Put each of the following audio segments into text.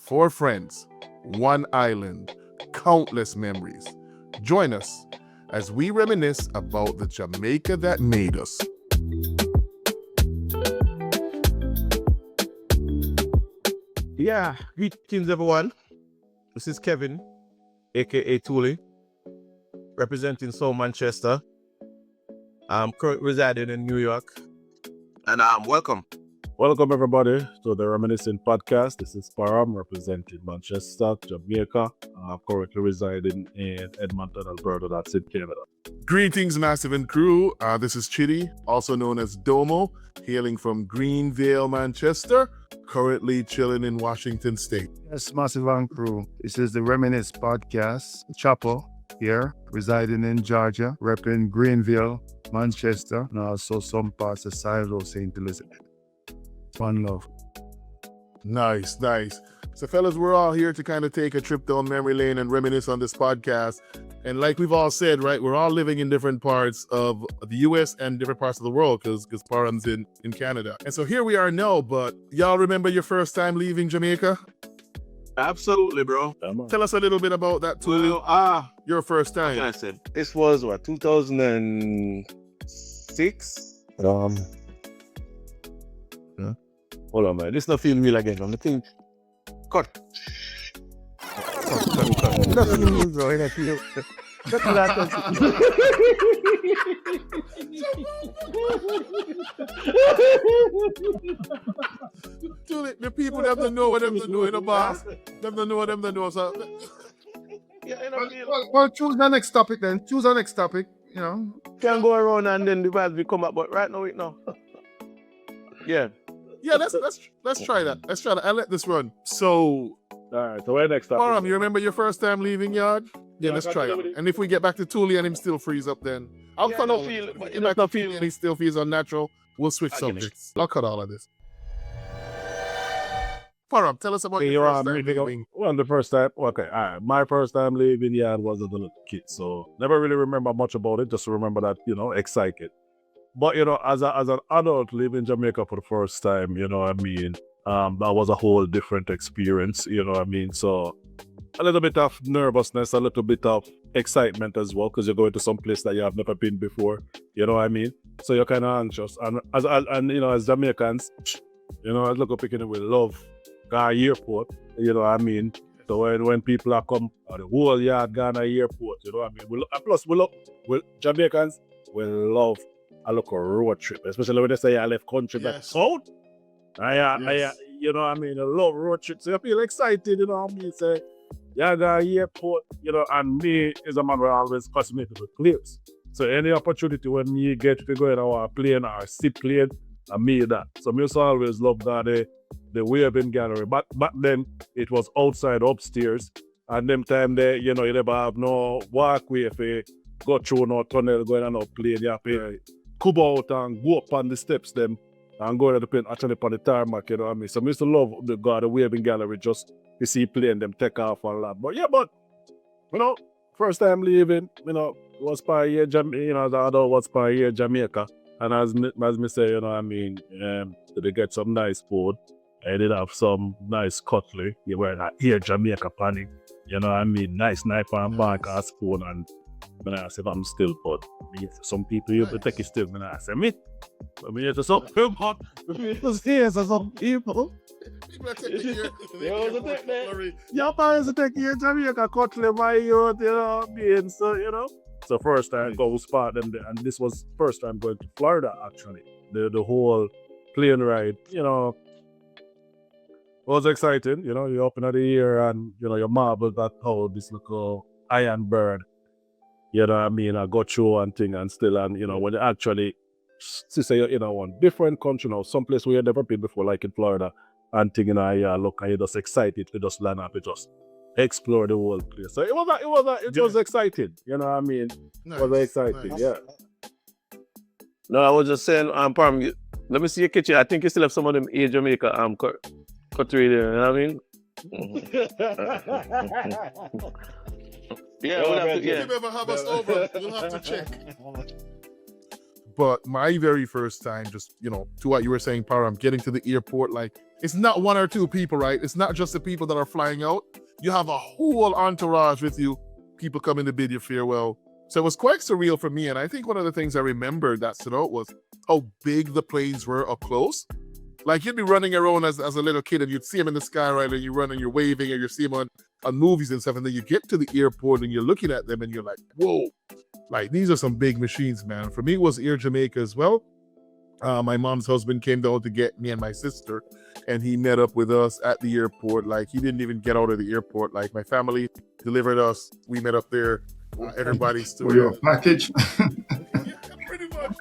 4 friends, 1 island, countless memories. Join us as we reminisce about the Jamaica that made us. Yeah, greetings everyone. This is Kevin, aka Toolie, representing South Manchester. I'm currently residing in New York, and welcome. Welcome everybody to the Reminiscin podcast. This is Parram representing Manchester, Jamaica. I'm currently residing in Edmonton, Alberta. That's in Canada. Greetings, Massive and crew. This is Chidi, also known as Domo, hailing from Greenvale, Manchester, currently chilling in Washington State. Yes, Massive and crew. This is the Reminisce podcast. Chappo here, residing in Georgia, repping Greenville, Manchester, and also some parts of Silo, St. Elizabeth. One love. Nice. So fellas, we're all here to kind of take a trip down memory lane and reminisce on this podcast. And like we've all said, right, we're all living in different parts of the US and different parts of the world because Parram's in Canada. And so here we are now, but y'all remember your first time leaving Jamaica? Absolutely, bro. Tell us a little bit about that, Toolie. Your first time. Like I said, this was 2006. Hold on, man. This not feeling real again. I'm the thing. Cut. Nothing new, bro. That's you. Toolie, the people them don't know what them to know in the boss. Them don't know what them to know. So Well, choose the next topic then. Choose the next topic, you know. Can go around and then the vibes will come up, but right now, wait now. Yeah. Yeah, let's try that. Let's try that. I'll let this run. So, All right, so where next up? Parram, you remember your first time leaving yard? Yeah, let's try it. And if we get back to Toolie and him still freeze up, then I'll cut off. Get back to Toolie and he still feels unnatural. We'll switch subjects. I'll cut all of this. Parram, tell us about your first time leaving. Well, the first time, okay, all right. My first time leaving yard was as a little kid, so never really remember much about it. Just remember that, excited. But, as an adult leaving Jamaica for the first time, that was a whole different experience, So a little bit of nervousness, a little bit of excitement as well, because you're going to some place that you have never been before, So you're kind of anxious. And as Jamaicans, I look up picking with love, our airport, So when people are come, the whole yard gone to airport, Jamaicans, we love a road trip, especially when they say I left country back south. I love road trips. So I feel excited, Say, the airport, and me is a man who always fascinated with planes. So any opportunity when you get to go in our plane or seaplane, I made that. So I always love that the waving gallery. But back then it was outside upstairs, and them time there, you never have no walkway if you go through no tunnel going on no plane. You have to come out and go up on the steps them and go to the plane actually on the tarmac, So I used to love the waving gallery just to see plane them take off and that. But first time leaving, was per year the adult was per year Jamaica. And as me say, they get some nice food. I did have some nice cutlery. You were here Jamaica panic. Nice knife and fork as spoon, and when I say I'm still but some people you take it still when I say me. I mean it's some hot. Yes, some people. Your parents take your Jamaica cutlery by you, So So first time go spot them there, and this was first time going to Florida actually. The whole plane ride, was exciting. You open at the ear and you marvel that how this little iron bird, I go through and thing and still and when you actually say one different country now, someplace where you never been before, like in Florida, and thing look and you're just excited to just land up, you just explore the whole place. So it was exciting, It was exciting, yeah. No, I was just saying, Parram, let me see your kitchen. I think you still have some of them in Jamaica cutlery there, you know what I mean? Yeah, we'll have to, if you ever have us over, we'll have to check. But my very first time, just, to what you were saying, Parram, getting to the airport, like, it's not one or two people, right? It's not just the people that are flying out. You have a whole entourage with you, people coming to bid you farewell. So it was quite surreal for me. And I think one of the things I remembered that stood out was how big the planes were up close. Like you'd be running around as a little kid and you'd see them in the sky, right? And you run and you're waving and you see them on movies and stuff. And then you get to the airport and you're looking at them and you're like, whoa, like these are some big machines, man. For me, it was Air Jamaica as well. My mom's husband came down to get me and my sister and he met up with us at the airport. Like he didn't even get out of the airport. Like my family delivered us. We met up there. Everybody stood For your up. package. Yeah, pretty much.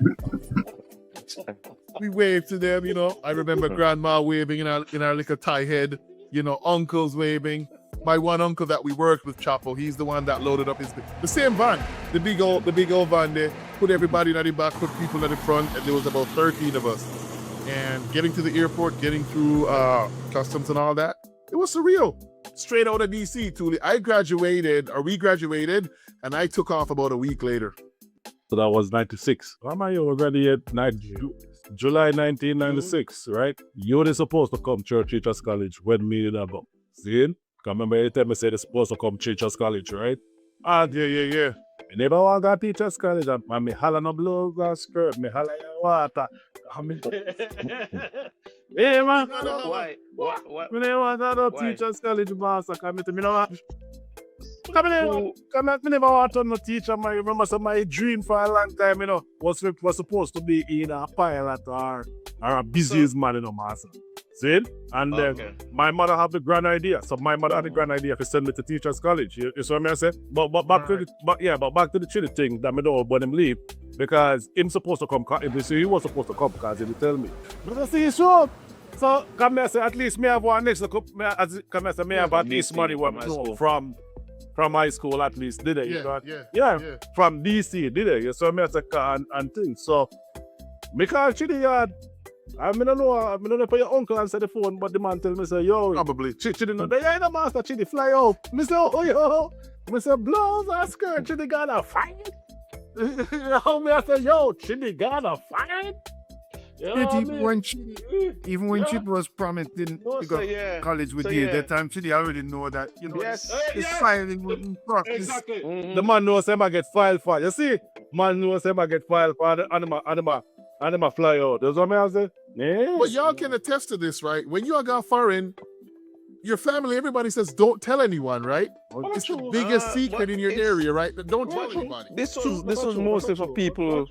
We waved to them, you know. I remember grandma waving in our little tie head, you know, uncles waving. My one uncle that we worked with, Chappo, he's the one that loaded up the same van, the big old van there, put everybody in the back, put people in the front, and there was about 13 of us. And getting to the airport, getting through customs and all that, it was surreal. Straight out of DC, Toolie. We graduated, and I took off about a week later. So that was 96. How am I already at July 1996, right? You were supposed to come to Teachers College when me did about. See? Remember every time I said they're supposed to come to Teachers College, right? And yeah. I never want to go to Teachers College. And me holla no blows and skirt. Me holla in water. Hey, man. Why? Me never want to go to Teachers College, boss. Me no want. Me never want to no teacher. I remember my dream for a long time, you know, was supposed to be in a pilot or a businessman, you know, master. See? And then my mother had the grand idea. So my mother had the grand idea to send me to Teachers College. You see what I say? But back to the Chidi thing that me don't want him leave. Because he was supposed to come because he tell me. But I see sure. So come here, say at least me have one next come here, say me have at least money from high school at least, did it? Yeah. From DC, did it? You saw me as a car and things. So me call Chidi yard. I don't know if your uncle answer the phone, but the man tell me, say, yo, Probably. Chidi no, they ain't a master, Chidi fly out. Me say, oh, yo. Me say, blows and skirt, Chidi got a fight. Me I say, yo, Chidi got a fight. Even when Chidi was promised to go to college with you, that time Chidi already know that, you know, the filing wouldn't practice. Exactly. Mm-hmm. The man knows him I get filed for. You see? Man knows him I get filed for the animal fly out. That's what I say? Yeah. But y'all can attest to this, right? When you got foreign, your family, everybody says, don't tell anyone, right? It's the biggest secret in your area, right? Don't tell anybody. This was mostly for people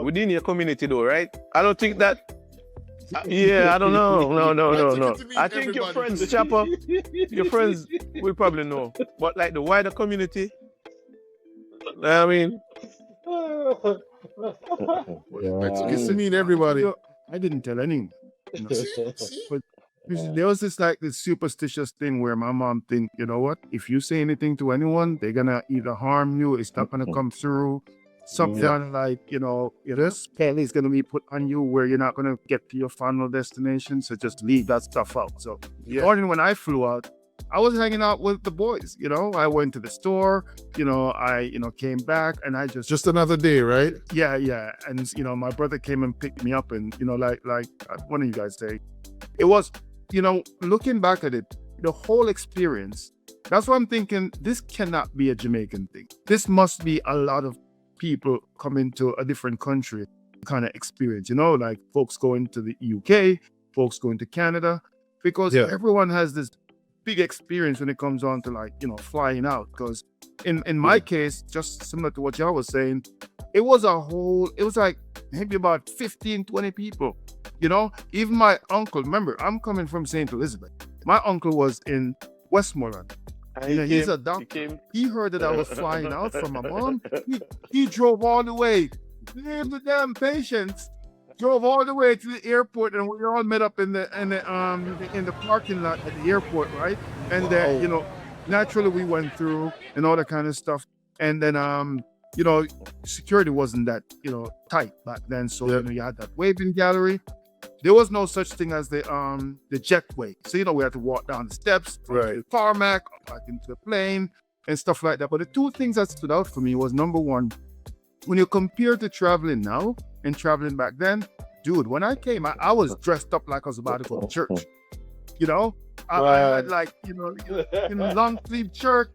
within your community, though, right? I don't think that. I don't know. No. I think your friends, Chappo, your friends will probably know. But like the wider community, I mean. It's to mean everybody. I didn't tell anyone. You know? But there was this superstitious thing where my mom think, you know what, if you say anything to anyone, they're gonna either harm you, it's not gonna come through. Something like, you know, this spell is gonna be put on you where you're not gonna get to your final destination. So just leave that stuff out. So morning when I flew out, I was hanging out with the boys, you know. I went to the store, you know, I came back and I just another day, right? Yeah. And, you know, my brother came and picked me up and, you know, like one of you guys say, it was, you know, looking back at it, the whole experience, that's why I'm thinking this cannot be a Jamaican thing. This must be a lot of people coming to a different country kind of experience, you know, like folks going to the UK, folks going to Canada, because everyone has this big experience when it comes on to like, you know, flying out. Because in my case, just similar to what y'all was saying, it was like maybe about 15, 20 people, you know. Even my uncle, remember, I'm coming from St. Elizabeth. My uncle was in Westmoreland. He's a doctor. He heard that I was flying out from my mom. He drove all the way. The damn patients drove all the way to the airport, and we all met up in the parking lot at the airport, right? And you know, naturally we went through and all that kind of stuff. And then you know, security wasn't that, you know, tight back then. So you know, you had that waving gallery. There was no such thing as the jetway. So you know, we had to walk down the steps, right, to the tarmac, back into the plane and stuff like that. But the two things that stood out for me was, number one, when you compare to traveling now and traveling back then, dude, when I came, I was dressed up like I was about to go to church. you know. I had like, long sleeve shirt.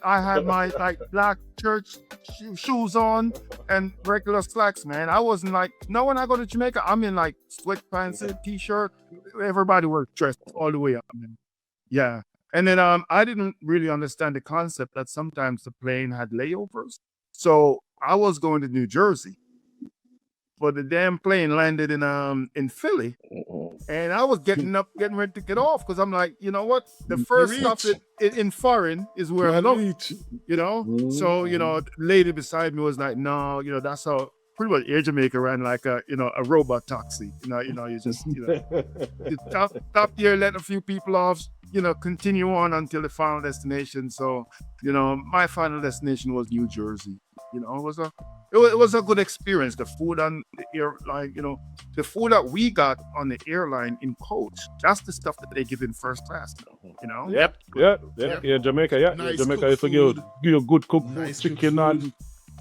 I had my like black church shoes on and regular slacks, man. I wasn't like, no, when I go to Jamaica, I'm in like sweatpants and t-shirt. Everybody was dressed all the way up, man. Yeah. And then I didn't really understand the concept that sometimes the plane had layovers. So I was going to New Jersey, but the damn plane landed in Philly, and I was getting ready to get off because I'm like, you know what? The first stop in foreign is where I love, you know. So the lady beside me was like, no, that's how pretty much Air Jamaica ran like a robot taxi. You just you stop there, let a few people off, continue on until the final destination. So my final destination was New Jersey. It was a good experience. The food on the airline, the food that we got on the airline in coach, that's the stuff that they give in first class. Yep. Yeah, Jamaica. Nice Jamaica, cooked if you give you good cooked Nice chicken cooked and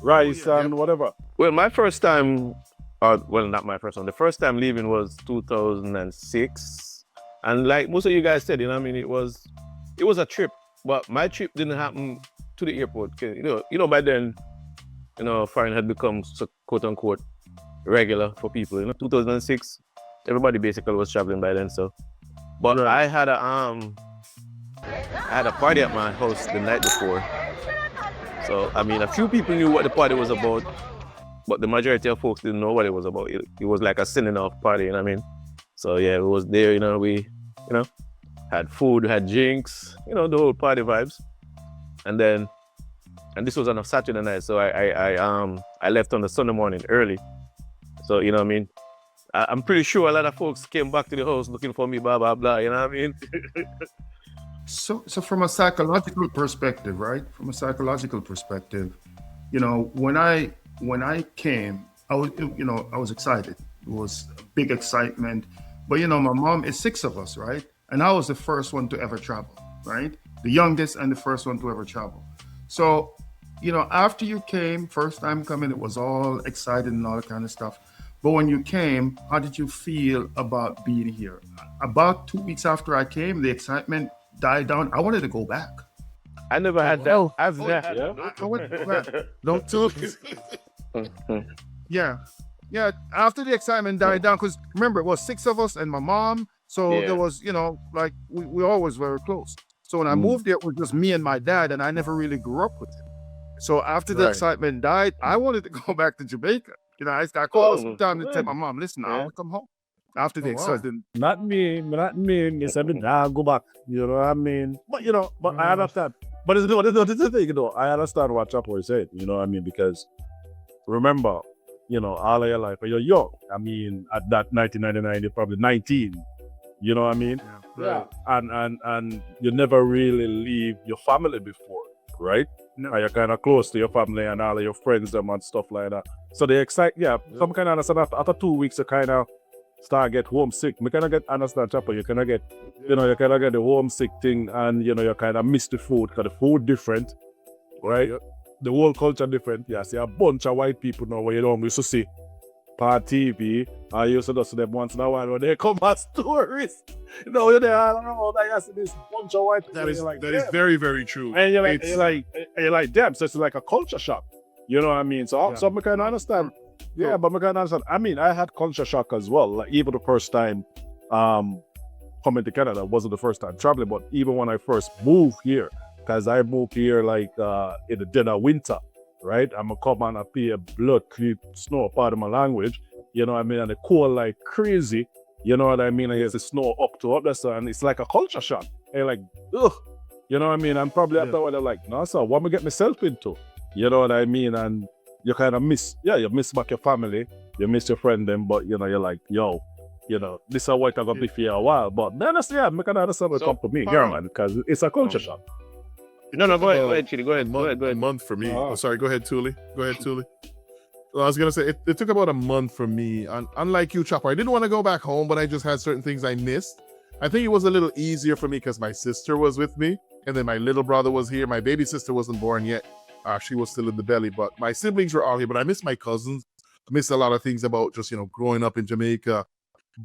rice and whatever. Well, my first time, not my first one. The first time leaving was 2006, and like most of you guys said, it was a trip, but my trip didn't happen to the airport. By then, foreign had become quote unquote regular for people. 2006, everybody basically was traveling by then. So, but I had a party at my house the night before. So a few people knew what the party was about, but the majority of folks didn't know what it was about. It was like a sending off party, So yeah, it was there. We had food, had drinks, the whole party vibes, and this was on a Saturday night, so I left on the Sunday morning early. So I'm pretty sure a lot of folks came back to the house looking for me, blah blah blah. So from a psychological perspective, right? From a psychological perspective, when I came, I was excited. It was a big excitement. But my mom, it's 6 of us, right? And I was the first one to ever travel, right? The youngest and the first one to ever travel. So, after you came, first time coming, it was all excited and all that kind of stuff. But when you came, how did you feel about being here? About 2 weeks after I came, the excitement died down. I wanted to go back. I never had that. I wanted to go back. Don't talk. Yeah. After the excitement died down, because remember, it was 6 of us and my mom. So there was, like we always were close. So when I moved there, it was just me and my dad, and I never really grew up with him. So after the excitement died, I wanted to go back to Jamaica. I called sometimes to tell my mom, listen, I want to come home. After the excitement. Not me. Me said, I'll go back. You know what I mean? But I understand. But this is the thing, I understand what Chappo is saying, because remember, all of your life, when you're young, at that 1999, you're probably 19. You know what I mean? Yeah. And you never really leave your family before, right? No. And you're kind of close to your family and all of your friends them and stuff like that. So they excite, some kind of understand after 2 weeks you kind of start get homesick. Me kind of get understand, Chappo, you kind of get, you kind of get the homesick thing and, you kind of miss the food because the food different, right? Yeah. The whole culture different. Yeah, see a bunch of white people now where you don't used to see on TV. I used to see them once in a while when they come as tourists. I don't know, I see this bunch of white people. That is very, very true. And you're like, damn, so it's like a culture shock. You know what I mean? So I can understand. Yeah, but I can understand. I had culture shock as well. Like even the first time coming to Canada wasn't the first time traveling, but even when I first moved here, because I moved here like in the dead of winter, right? I'm gonna come and I pay a blood clean snow, part of my language, you know what I mean? And the cold like crazy, you know what I mean? And there's the snow up to up there, so, and it's like a culture shock. And you're like, ugh, you know what I mean? And probably after what they're like, no, sir, what am I get myself into? You know what I mean? And you kind of miss back your family, you miss your friend them, but you're like, yo, this is what I'm gonna be for you a while. But then I can understand what come to me, man, because it's a culture shock. No, go ahead, Chidi. Go ahead. A month for me. Oh, sorry. Go ahead, Toolie. Well, I was gonna say it took about a month for me. Unlike you, Chappo, I didn't want to go back home, but I just had certain things I missed. I think it was a little easier for me because my sister was with me, and then my little brother was here. My baby sister wasn't born yet; she was still in the belly. But my siblings were all here. But I miss my cousins. I miss a lot of things about just growing up in Jamaica.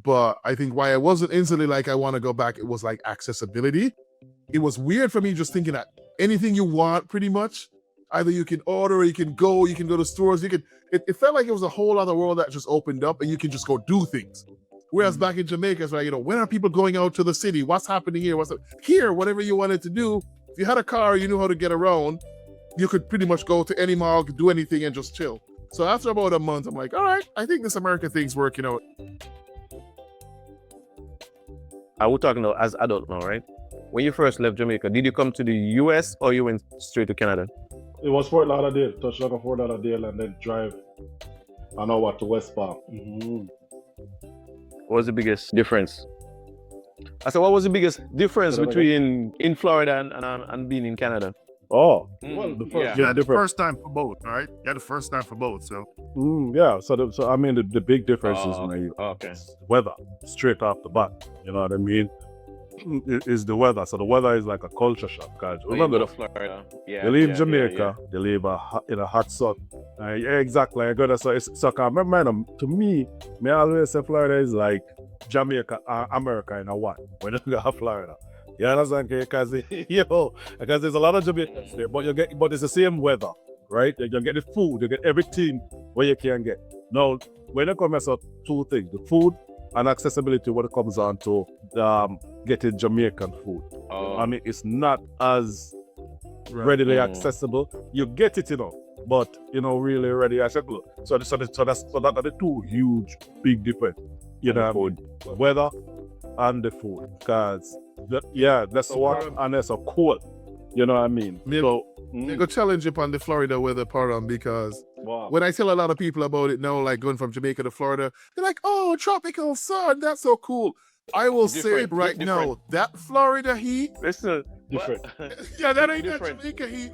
But I think why I wasn't instantly like I want to go back, it was like accessibility. It was weird for me just thinking that anything you want, pretty much, either you can order, or you can go to stores, it felt like it was a whole other world that just opened up and you can just go do things. Whereas back in Jamaica, it's like, when are people going out to the city? What's happening here? Here, whatever you wanted to do, if you had a car, you knew how to get around, you could pretty much go to any mall, do anything and just chill. So after about a month, I'm like, all right, I think this American thing's working out. I was talking now as adult now, right? When you first left Jamaica, did you come to the US or you went straight to Canada? It was Fort Lauderdale, touch down Fort Lauderdale, and then drive an hour to West Palm. What was the biggest difference? I said, what was the biggest difference between in Florida and being in Canada? Oh, well, the first time for both, right? Yeah, the first time for both. So, yeah. So I mean, the big difference is weather, straight off the bat. You know what I mean? Is the weather. So the weather is like a culture shock. Cause remember, go to Florida. They leave Jamaica. They leave in a hot sun. Yeah, exactly. I got to. So it's so. Remember, to me I always say Florida is like Jamaica, America in a one. When you go to Florida. You understand? Because because there's a lot of Jamaicans there, but it's the same weather, right? You get the food, you get everything where you can get. Now, when it comes to two things, the food and accessibility, when it comes on to getting Jamaican food. I mean, it's not as readily accessible. You get it, but really ready accessible. So that's the two huge, big difference. Food, weather and the food, because that's what, and that's a cold. You know what I mean? I go challenge you on the Florida weather, Parram, because when I tell a lot of people about it now, like going from Jamaica to Florida, they're like, "Oh, tropical sun, that's so cool." I will say it right now, that Florida heat, different. Yeah, that ain't that Jamaica heat.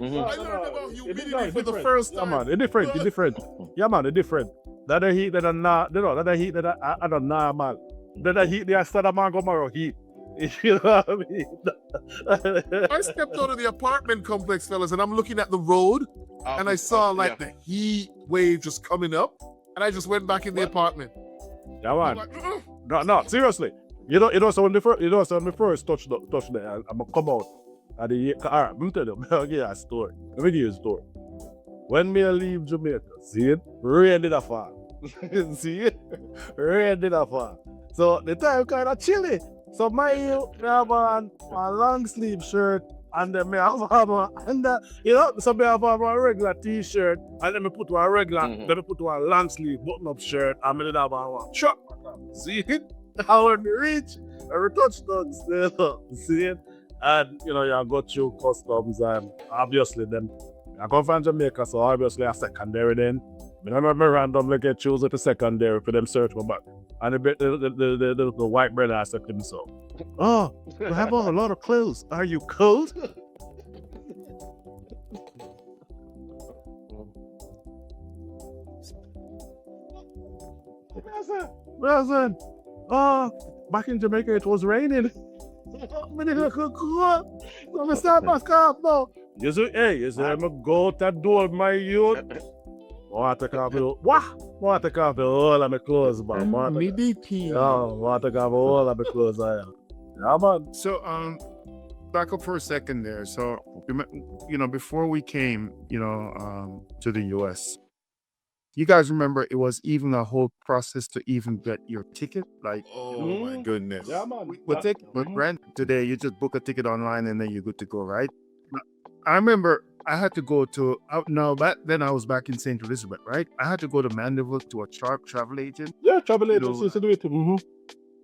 I learned about humidity for the first time. Yeah, man, it's different. Yeah, man, it's different. That the heat that are not, that heat that are not normal. That heat they are started man go tomorrow heat. You know what I mean? I stepped out of the apartment complex, fellas, and I'm looking at the road, and I saw the heat wave just coming up, and I just went back in the apartment. Yeah, man. Like, no, seriously. So when the first touch there, I'm gonna come out. All right, let me tell you, I'll give you a story. Let me give you a story. When me leave Jamaica, see it? Rain did a fall. See it? Rain did a fall. So the time kind of chilly. So me have on my long sleeve shirt, and then me have so me have on a regular t-shirt, and then me put on a regular, then me put on a long sleeve button up shirt, and me have on one truck. See it? And when we reach, and we touch down still, see it? And you go through customs, and obviously then I come from Jamaica, so obviously a secondary then. I remember randomly get chosen to secondary for them search my back. And the white brother asked him so. "Oh, we have a lot of clothes. Are you cold?" Listen. Oh, back in Jamaica it was raining. I'm start my car now. You say, I'm a go to door, my youth. Want to take off the whole of my clothes, man. Want to take off the whole of my clothes, yeah, man. So, back up for a second there. So, before we came, to the US, you guys remember it was even a whole process to even get your ticket? Like, oh my goodness. Yeah, man. But Brent, today you just book a ticket online and then you're good to go, right? I remember I had to go to, back then I was back in St. Elizabeth, right? I had to go to Mandeville to a travel agent. Yeah, travel agents to do it.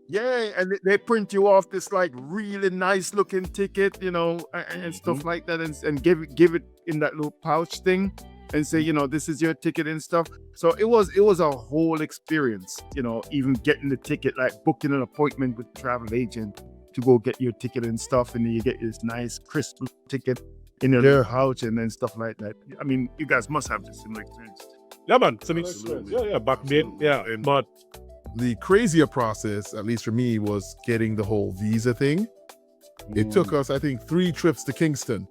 Yeah, and they print you off this like really nice looking ticket, and stuff like that, and give it in that little pouch thing, and say, this is your ticket and stuff. So it was a whole experience, even getting the ticket, like booking an appointment with the travel agent to go get your ticket and stuff, and then you get this nice crisp ticket in your little pouch and then stuff like that. I mean, you guys must have this similar experience. Yeah, man. Yeah, back then, yeah, but the crazier process, at least for me, was getting the whole visa thing. It took us, I think, 3 trips to Kingston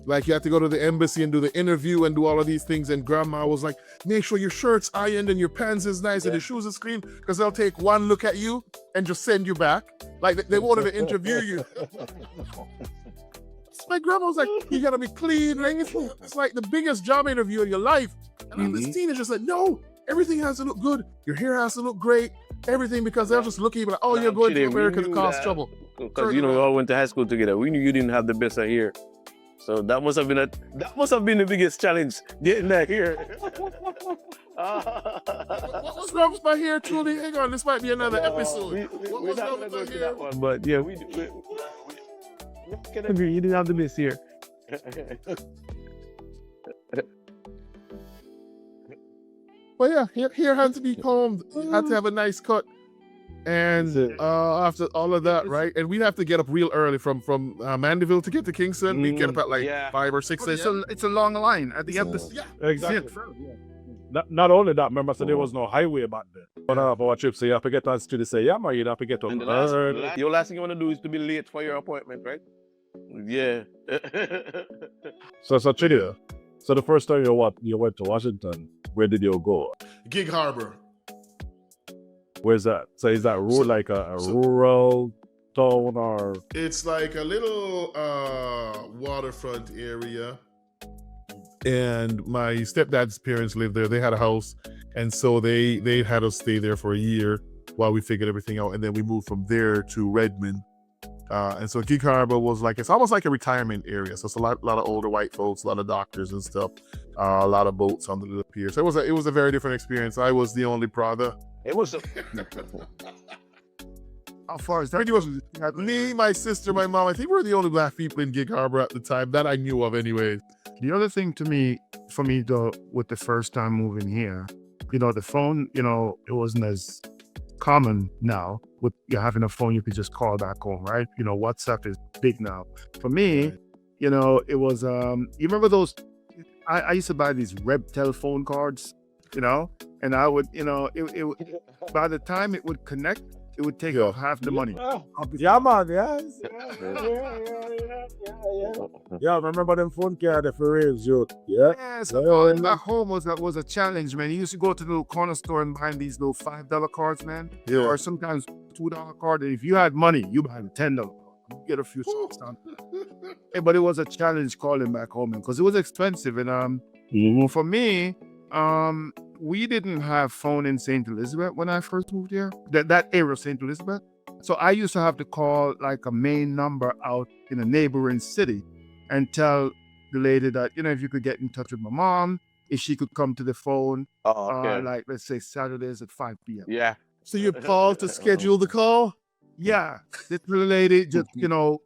Like you had to go to the embassy and do the interview and do all of these things. And grandma was like, make sure your shirt's ironed and your pants is nice and the shoes is clean, because they'll take one look at you and just send you back. Like they wanted to interview you. My grandma was like, you gotta be clean. Like, it's like the biggest job interview in your life. And I'm this teenager just like, no, everything has to look good. Your hair has to look great. Everything, because they'll just look at you like, oh, you're going to America to cause trouble. Because we all went to high school together. We knew you didn't have the best of hair. So that must have been the biggest challenge, getting that hair. What was wrong with my hair, Toolie? Hang on, this might be another episode. What was wrong with my hair? But yeah, we can agree, you didn't have the best hair. But yeah, hair had to be combed. Had to have a nice cut. And after all of that, right? And we'd have to get up real early from Mandeville to get to Kingston. We'd get up at like 5 or 6 a.m. It's a long line at the end. Exactly. Not only that, remember, so there was no highway back then. But our trip, so you have to get us to the say, yeah, man, you have to get up early. Your last thing you want to do is to be late for your appointment, right? Yeah. So Chidi, so the first time you went to Washington, where did you go? Gig Harbor. Where's that? So is that like a rural town, or? It's like a little waterfront area. And my stepdad's parents lived there. They had a house. And so they had us stay there for a year while we figured everything out. And then we moved from there to Redmond. And so Gig Harbor was like, it's almost like a retirement area. So it's a lot of older white folks, a lot of doctors and stuff, a lot of boats on the little pier. So it was a very different experience. I was the only brother. It was How far is that? Pretty much me, my sister, my mom. I think we were the only black people in Gig Harbor at the time that I knew of anyways. The other thing for me though, with the first time moving here, the phone, it wasn't as common now. With you having a phone, you could just call back home, right? WhatsApp is big now. For me, it was, you remember those, I used to buy these Reb telephone cards, and I would, it by the time it would connect, it would take off half the money. Yeah, man, yes. Yeah, remember them phone cards for raise you. Yeah. Yes, and back home was a challenge, man. You used to go to the little corner store and buy these little $5 cards, man. Yeah. Or sometimes $2 card. And if you had money, you buy the $10 card. You get a few songs down. But it was a challenge calling back home, man, because it was expensive. And for me, we didn't have phone in St. Elizabeth when I first moved here. That area of St. Elizabeth. So I used to have to call like a main number out in a neighboring city and tell the lady that, if you could get in touch with my mom, if she could come to the phone, like let's say Saturdays at 5 p.m. Yeah. So you called to schedule the call? Yeah. This little lady just,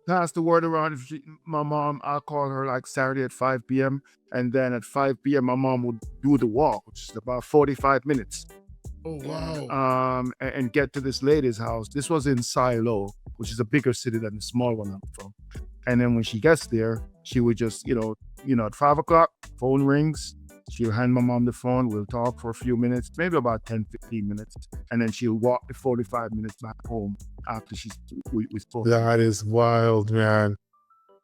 pass the word around. If my mom, I'll call her like Saturday at 5 p.m. And then at 5 p.m., my mom would do the walk, which is about 45 minutes. Oh, wow. And get to this lady's house. This was in Silo, which is a bigger city than the small one I'm from. And then when she gets there, she would just, at 5 o'clock, phone rings. She'll hand my mom the phone. We'll talk for a few minutes, maybe about 10, 15 minutes. And then she'll walk the 45 minutes back home after we spoke. That is wild, man.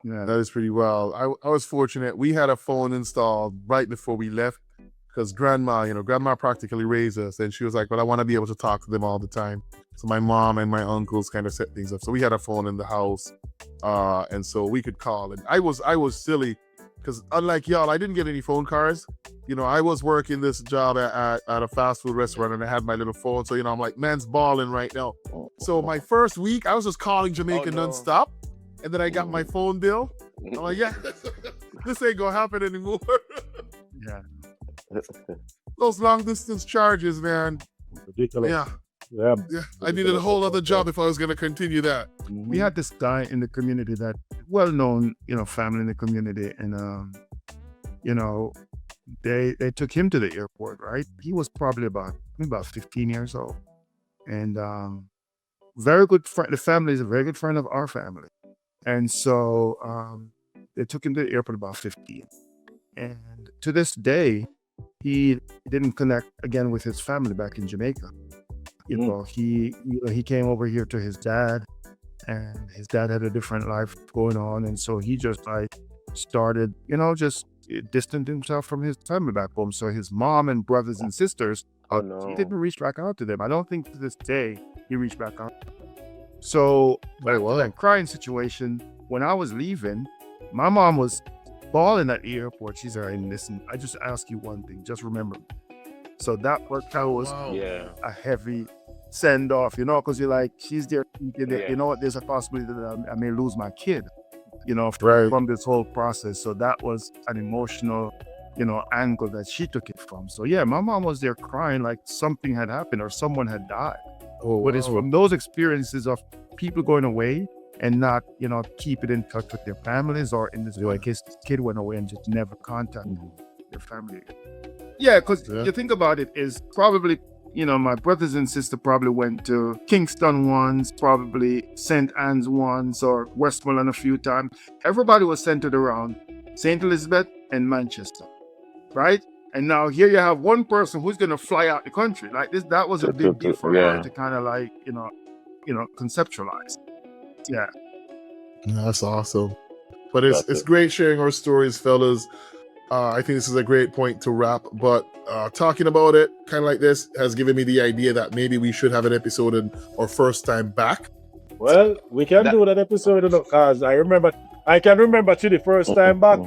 Yeah. That is pretty wild. I was fortunate. We had a phone installed right before we left because grandma practically raised us. And she was like, but I want to be able to talk to them all the time. So my mom and my uncles kind of set things up. So we had a phone in the house. And so we could call. And I was silly because unlike y'all, I didn't get any phone cards. I was working this job at a fast food restaurant and I had my little phone. So, I'm like, man's balling right now. So my first week, I was just calling Jamaica nonstop. And then I got my phone bill. I'm like, yeah, this ain't gonna happen anymore. Yeah. Those long distance charges, man. Ridiculous. Yeah. I needed a whole other job if I was gonna continue that. We had this guy in the community that well-known, family in the community. And, they took him to the airport, right? He was probably about 15 years old. And very good friend. The family is a very good friend of our family. And so they took him to the airport about 15. And to this day, he didn't connect again with his family back in Jamaica. He came over here to his dad, and his dad had a different life going on. And so he just started, just distant himself from his family back home. So his mom and brothers and sisters, Oh no. he didn't reach back out to them. I don't think to this day he reached back out. So that crying situation, when I was leaving, my mom was bawling at the airport. She's like, listen, I just ask you one thing. Just remember. So that was a heavy send off, because you're like, she's there thinking that, you know what, there's a possibility that I may lose my kid, from this whole process. So that was an emotional, angle that she took it from. So yeah, my mom was there crying like something had happened or someone had died. But it's from those experiences of people going away and not, keeping in touch with their families, or in this case, this kid went away and just never contacted their family again. Yeah, because you think about it, is probably, my brothers and sister probably went to Kingston once, probably St. Anne's once, or Westmoreland a few times. Everybody was centered around St. Elizabeth and Manchester, right? And now here you have one person who's going to fly out the country. Like this, that was a big deal for her to kind of like, conceptualize. Yeah. That's awesome. But it's great sharing our stories, fellas. I think this is a great point to wrap. But talking about it kind of like this has given me the idea that maybe we should have an episode in our first time back. Well, we can do that episode because I can remember Chidi first time back.